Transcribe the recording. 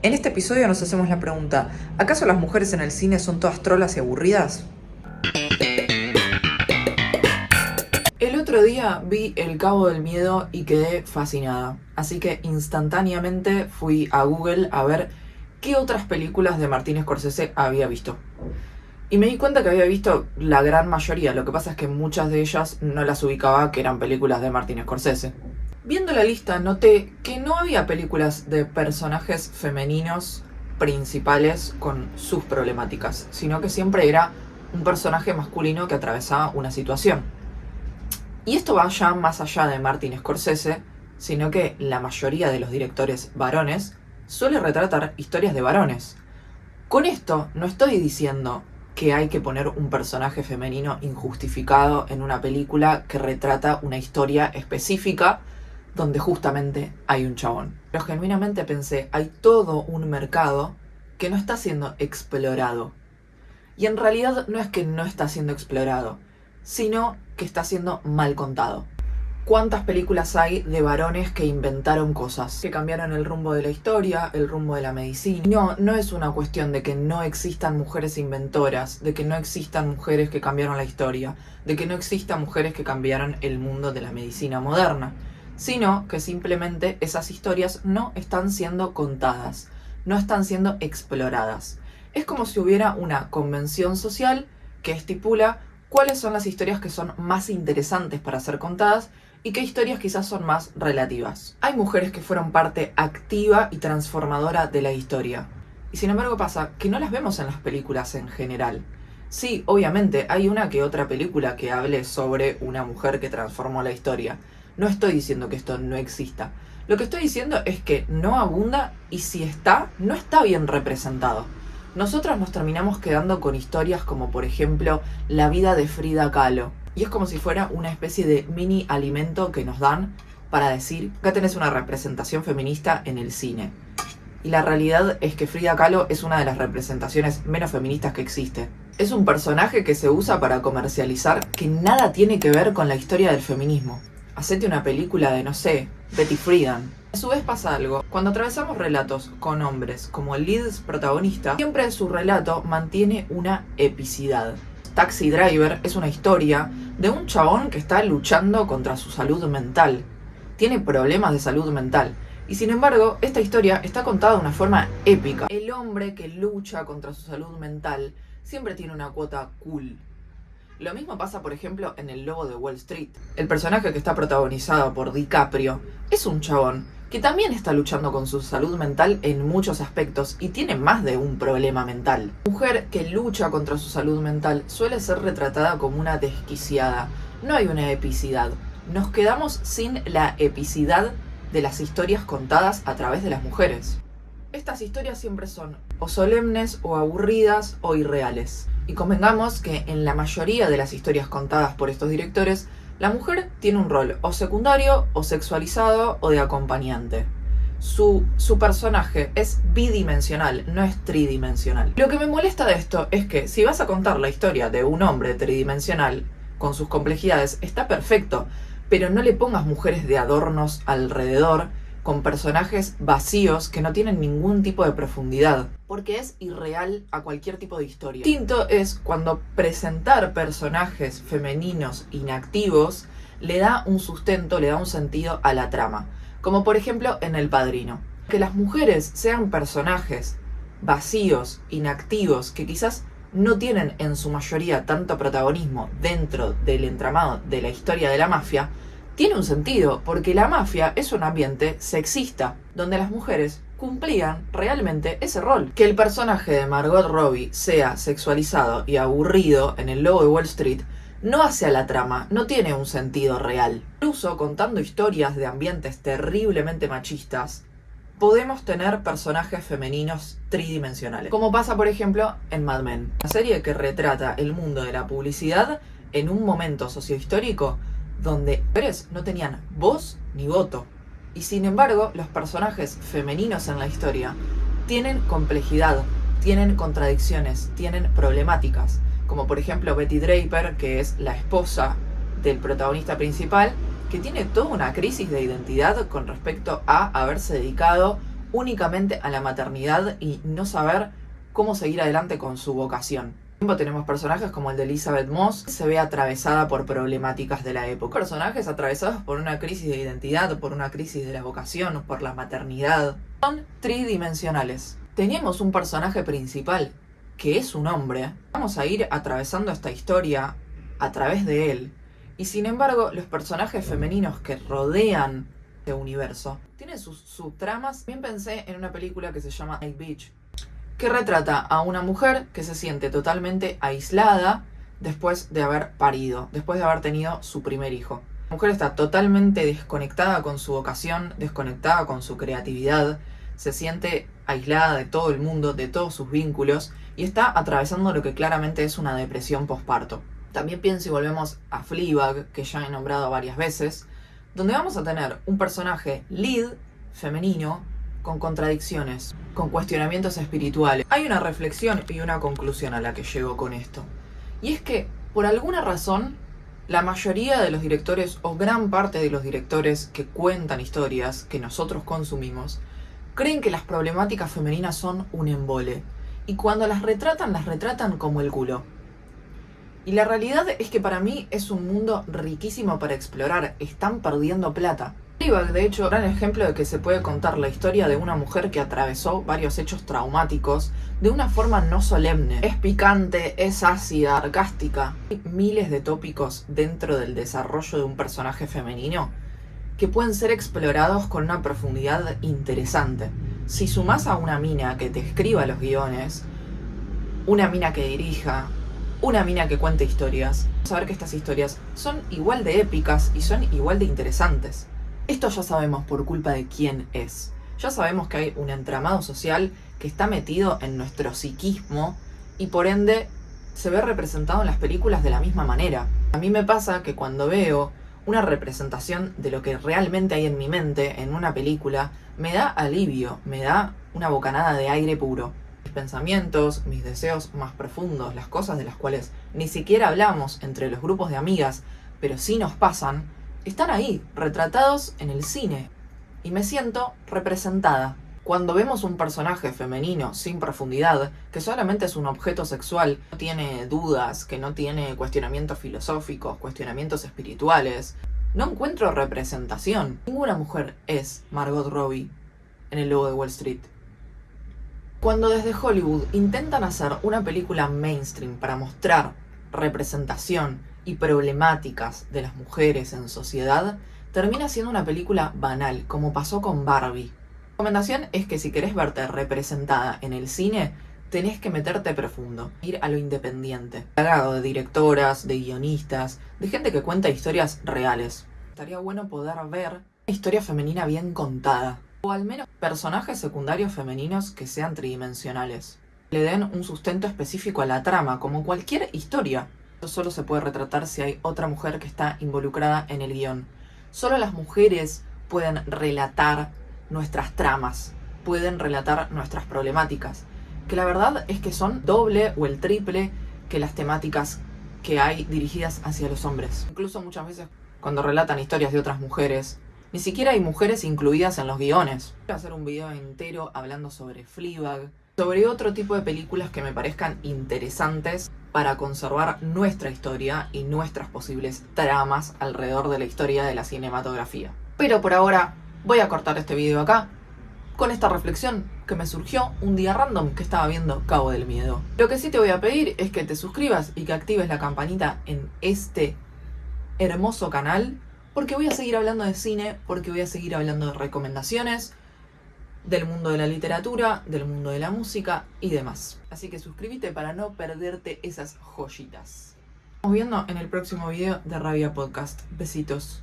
En este episodio nos hacemos la pregunta, ¿acaso las mujeres en el cine son todas trolas y aburridas? El otro día vi El Cabo del Miedo y quedé fascinada, así que instantáneamente fui a Google a ver qué otras películas de Martin Scorsese había visto. Y me di cuenta que había visto la gran mayoría, lo que pasa es que muchas de ellas no las ubicaba que eran películas de Martin Scorsese. Viendo la lista noté que no había películas de personajes femeninos principales con sus problemáticas, sino que siempre era un personaje masculino que atravesaba una situación. Y esto va ya más allá de Martin Scorsese, sino que la mayoría de los directores varones suele retratar historias de varones. Con esto no estoy diciendo que hay que poner un personaje femenino injustificado en una película que retrata una historia específica donde justamente hay un chabón. Pero genuinamente pensé, hay todo un mercado que no está siendo explorado. Y en realidad no es que no está siendo explorado, sino que está siendo mal contado. ¿Cuántas películas hay de varones que inventaron cosas? Que cambiaron el rumbo de la historia, el rumbo de la medicina. No es una cuestión de que no existan mujeres inventoras, de que no existan mujeres que cambiaron la historia, de que no existan mujeres que cambiaron el mundo de la medicina moderna, sino que simplemente esas historias no están siendo contadas, no están siendo exploradas. Es como si hubiera una convención social que estipula cuáles son las historias que son más interesantes para ser contadas y qué historias quizás son más relativas. Hay mujeres que fueron parte activa y transformadora de la historia, y sin embargo pasa que no las vemos en las películas en general. Sí, obviamente, hay una que otra película que hable sobre una mujer que transformó la historia. No estoy diciendo que esto no exista. Lo que estoy diciendo es que no abunda y si está, no está bien representado. Nosotros nos terminamos quedando con historias como por ejemplo la vida de Frida Kahlo. Y es como si fuera una especie de mini alimento que nos dan para decir, acá tenés una representación feminista en el cine. Y la realidad es que Frida Kahlo es una de las representaciones menos feministas que existe. Es un personaje que se usa para comercializar que nada tiene que ver con la historia del feminismo. Hacete una película de, no sé, Betty Friedan. A su vez pasa algo. Cuando atravesamos relatos con hombres como el lead protagonista, siempre su relato mantiene una epicidad. Taxi Driver es una historia de un chabón que está luchando contra su salud mental. Tiene problemas de salud mental. Y sin embargo, esta historia está contada de una forma épica. El hombre que lucha contra su salud mental siempre tiene una cuota cool. Lo mismo pasa, por ejemplo, en El Lobo de Wall Street. El personaje que está protagonizado por DiCaprio es un chabón que también está luchando con su salud mental en muchos aspectos y tiene más de un problema mental. La mujer que lucha contra su salud mental suele ser retratada como una desquiciada. No hay una epicidad. Nos quedamos sin la epicidad de las historias contadas a través de las mujeres. Estas historias siempre son o solemnes o aburridas o irreales. Y convengamos que en la mayoría de las historias contadas por estos directores, la mujer tiene un rol o secundario, o sexualizado, o de acompañante. Su personaje es bidimensional, no es tridimensional. Lo que me molesta de esto es que si vas a contar la historia de un hombre tridimensional, con sus complejidades, está perfecto, pero no le pongas mujeres de adornos alrededor, con personajes vacíos que no tienen ningún tipo de profundidad, porque es irreal a cualquier tipo de historia. Distinto es cuando presentar personajes femeninos inactivos le da un sustento, le da un sentido a la trama, como por ejemplo en El Padrino. Que las mujeres sean personajes vacíos, inactivos, que quizás no tienen en su mayoría tanto protagonismo dentro del entramado de la historia de la mafia, tiene un sentido, porque la mafia es un ambiente sexista, donde las mujeres cumplían realmente ese rol. Que el personaje de Margot Robbie sea sexualizado y aburrido en El Lobo de Wall Street no hace a la trama, no tiene un sentido real. Incluso contando historias de ambientes terriblemente machistas, podemos tener personajes femeninos tridimensionales. Como pasa por ejemplo en Mad Men, una serie que retrata el mundo de la publicidad en un momento sociohistórico donde mujeres no tenían voz ni voto. Y sin embargo, los personajes femeninos en la historia tienen complejidad, tienen contradicciones, tienen problemáticas. Como por ejemplo Betty Draper, que es la esposa del protagonista principal, que tiene toda una crisis de identidad con respecto a haberse dedicado únicamente a la maternidad y no saber cómo seguir adelante con su vocación. Tenemos personajes como el de Elizabeth Moss, que se ve atravesada por problemáticas de la época. Personajes atravesados por una crisis de identidad, por una crisis de la vocación, por la maternidad. Son tridimensionales. Tenemos un personaje principal, que es un hombre. Vamos a ir atravesando esta historia a través de él. Y sin embargo, los personajes femeninos que rodean este universo tienen sus subtramas. También pensé en una película que se llama Night Beach, que retrata a una mujer que se siente totalmente aislada después de haber parido, después de haber tenido su primer hijo. La mujer está totalmente desconectada con su vocación, desconectada con su creatividad, se siente aislada de todo el mundo, de todos sus vínculos, y está atravesando lo que claramente es una depresión posparto. También pienso y volvemos a Fleabag, que ya he nombrado varias veces, donde vamos a tener un personaje lead femenino con contradicciones, con cuestionamientos espirituales. Hay una reflexión y una conclusión a la que llego con esto. Y es que, por alguna razón, la mayoría de los directores, o gran parte de los directores que cuentan historias que nosotros consumimos, creen que las problemáticas femeninas son un embole. Y cuando las retratan como el culo. Y la realidad es que para mí es un mundo riquísimo para explorar. Están perdiendo plata. Fleabag, de hecho, gran ejemplo de que se puede contar la historia de una mujer que atravesó varios hechos traumáticos de una forma no solemne. Es picante, es ácida, sarcástica. Hay miles de tópicos dentro del desarrollo de un personaje femenino que pueden ser explorados con una profundidad interesante. Si sumás a una mina que te escriba los guiones, una mina que dirija, una mina que cuente historias, vas a ver que estas historias son igual de épicas y son igual de interesantes. Esto ya sabemos por culpa de quién es. Ya sabemos que hay un entramado social que está metido en nuestro psiquismo y por ende se ve representado en las películas de la misma manera. A mí me pasa que cuando veo una representación de lo que realmente hay en mi mente en una película, me da alivio, me da una bocanada de aire puro. Mis pensamientos, mis deseos más profundos, las cosas de las cuales ni siquiera hablamos entre los grupos de amigas, pero sí nos pasan, están ahí, retratados en el cine. Y me siento representada. Cuando vemos un personaje femenino sin profundidad, que solamente es un objeto sexual, que no tiene dudas, que no tiene cuestionamientos filosóficos, cuestionamientos espirituales, no encuentro representación. Ninguna mujer es Margot Robbie en El Lobo de Wall Street. Cuando desde Hollywood intentan hacer una película mainstream para mostrar representación y problemáticas de las mujeres en sociedad, termina siendo una película banal, como pasó con Barbie. Mi recomendación es que si querés verte representada en el cine, tenés que meterte profundo, ir a lo independiente, plagado de directoras, de guionistas, de gente que cuenta historias reales. Estaría bueno poder ver una historia femenina bien contada, o al menos personajes secundarios femeninos que sean tridimensionales, le den un sustento específico a la trama, como cualquier historia. Esto solo se puede retratar si hay otra mujer que está involucrada en el guión. Solo las mujeres pueden relatar nuestras tramas, pueden relatar nuestras problemáticas, que la verdad es que son doble o el triple que las temáticas que hay dirigidas hacia los hombres. Incluso muchas veces cuando relatan historias de otras mujeres, ni siquiera hay mujeres incluidas en los guiones. Voy a hacer un video entero hablando sobre Fleabag, sobre otro tipo de películas que me parezcan interesantes para conservar nuestra historia y nuestras posibles tramas alrededor de la historia de la cinematografía. Pero por ahora voy a cortar este video acá con esta reflexión que me surgió un día random que estaba viendo Cabo del Miedo. Lo que sí te voy a pedir es que te suscribas y que actives la campanita en este hermoso canal, porque voy a seguir hablando de cine, porque voy a seguir hablando de recomendaciones, del mundo de la literatura, del mundo de la música y demás. Así que suscríbete para no perderte esas joyitas. Nos vemos viendo en el próximo video de Rabia Podcast. Besitos.